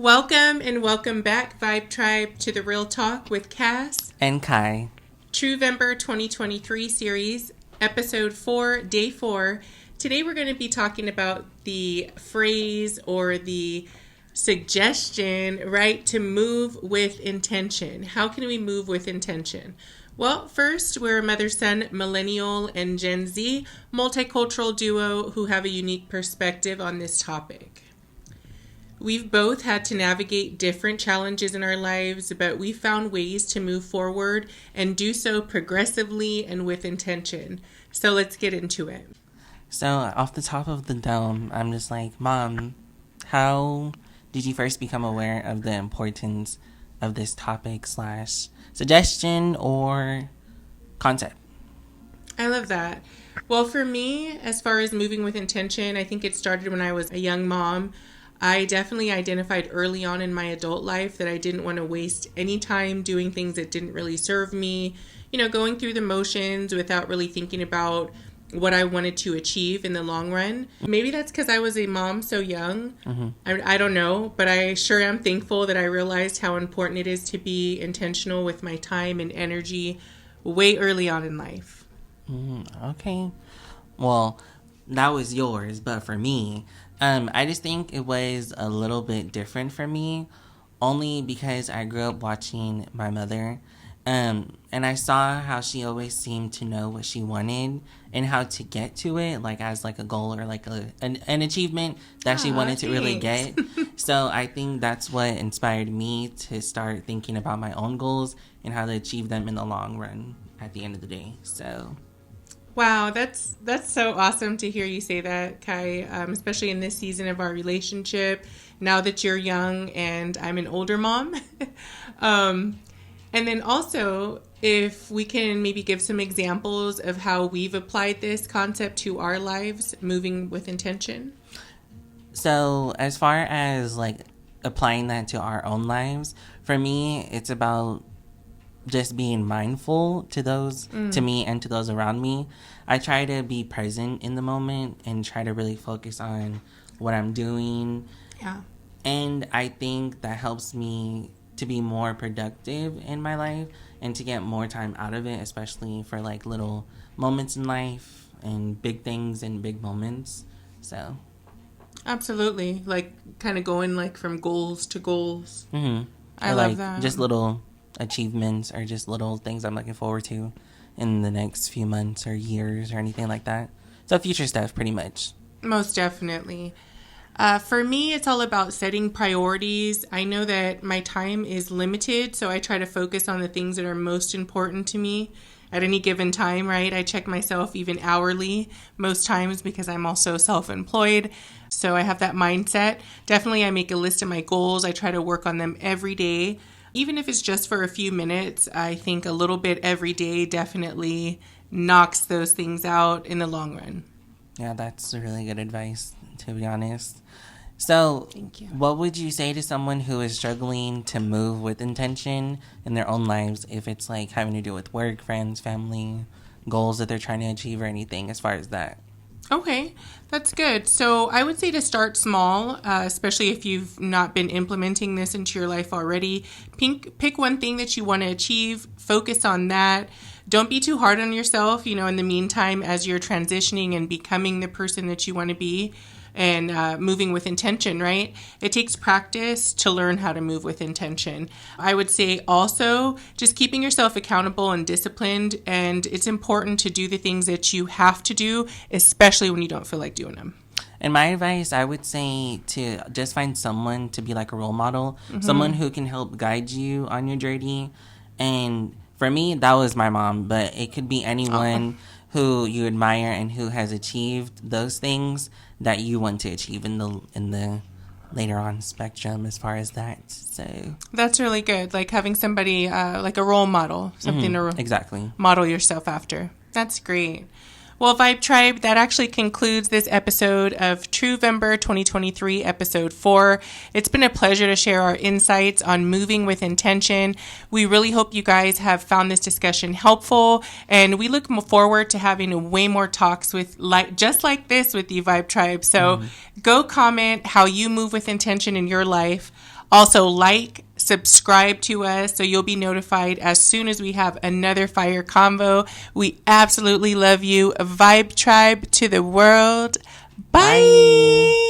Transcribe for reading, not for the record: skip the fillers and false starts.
Welcome and welcome back, Vibe Tribe, to The Real Talk with Cass and Kai. TruVember 2023 series, episode 4, day 4. Today we're going to be talking about the phrase or the suggestion, right, to move with intention. How can we move with intention? Well, first, we're a mother-son, millennial, and Gen Z multicultural duo who have a unique perspective on this topic. We've both had to navigate different challenges in our lives, but we found ways to move forward and do so progressively and with intention. So let's get into it. So off the top of the dome, I'm just like, Mom, how did you first become aware of the importance of this topic / suggestion or concept? I love that. Well, for me, as far as moving with intention, I think it started when I was a young mom. I definitely identified early on in my adult life that I didn't want to waste any time doing things that didn't really serve me, going through the motions without really thinking about what I wanted to achieve in the long run. Maybe that's because I was a mom so young. I don't know, but I sure am thankful that I realized how important it is to be intentional with my time and energy way early on in life. Okay. Well, that was yours, but for me, I just think it was a little bit different for me, only because I grew up watching my mother, and I saw how she always seemed to know what she wanted and how to get to it, like as like a goal or like an achievement that she wanted to really get. So I think that's what inspired me to start thinking about my own goals and how to achieve them in the long run at the end of the day. So. Wow, that's so awesome to hear you say that, Kai, especially in this season of our relationship, now that you're young and I'm an older mom. And then also, if we can maybe give some examples of how we've applied this concept to our lives, moving with intention. So as far as like applying that to our own lives, for me, it's about just being mindful to those, to me and to those around me. I try to be present in the moment and try to really focus on what I'm doing. Yeah. And I think that helps me to be more productive in my life and to get more time out of it, especially for like little moments in life and big things and big moments. So. Absolutely. Like kind of going like from goals to goals. I love that. Just little achievements or just little things I'm looking forward to in the next few months or years or anything like that. So future stuff, pretty much. Most definitely. For me, it's all about setting priorities. I know that my time is limited, so I try to focus on the things that are most important to me at any given time, right? I check myself even hourly most times because I'm also self-employed. So I have that mindset. Definitely, I make a list of my goals. I try to work on them every day. Even if it's just for a few minutes, I think a little bit every day definitely knocks those things out in the long run. Yeah, that's really good advice, to be honest. So, thank you. What would you say to someone who is struggling to move with intention in their own lives, if it's like having to do with work, friends, family, goals that they're trying to achieve or anything as far as that? Okay, that's good. So I would say to start small, especially if you've not been implementing this into your life already. Pick one thing that you want to achieve, focus on that. Don't be too hard on yourself, in the meantime, as you're transitioning and becoming the person that you want to be and moving with intention, right? It takes practice to learn how to move with intention. I would say also just keeping yourself accountable and disciplined, and it's important to do the things that you have to do, especially when you don't feel like doing them. And my advice, I would say to just find someone to be like a role model, someone who can help guide you on your journey. And for me, that was my mom, but it could be anyone who you admire and who has achieved those things that you want to achieve in the later on spectrum as far as that. So that's really good. Like having somebody like a role model, something to exactly model yourself after. That's great. Well, Vibe Tribe, that actually concludes this episode of TruVember 2023, episode 4. It's been a pleasure to share our insights on moving with intention. We really hope you guys have found this discussion helpful, and we look forward to having way more talks with just like this with you, Vibe Tribe. So go comment how you move with intention in your life Also, like, subscribe to us so you'll be notified as soon as we have another fire convo. We absolutely love you. Vibe Tribe to the world. Bye. Bye.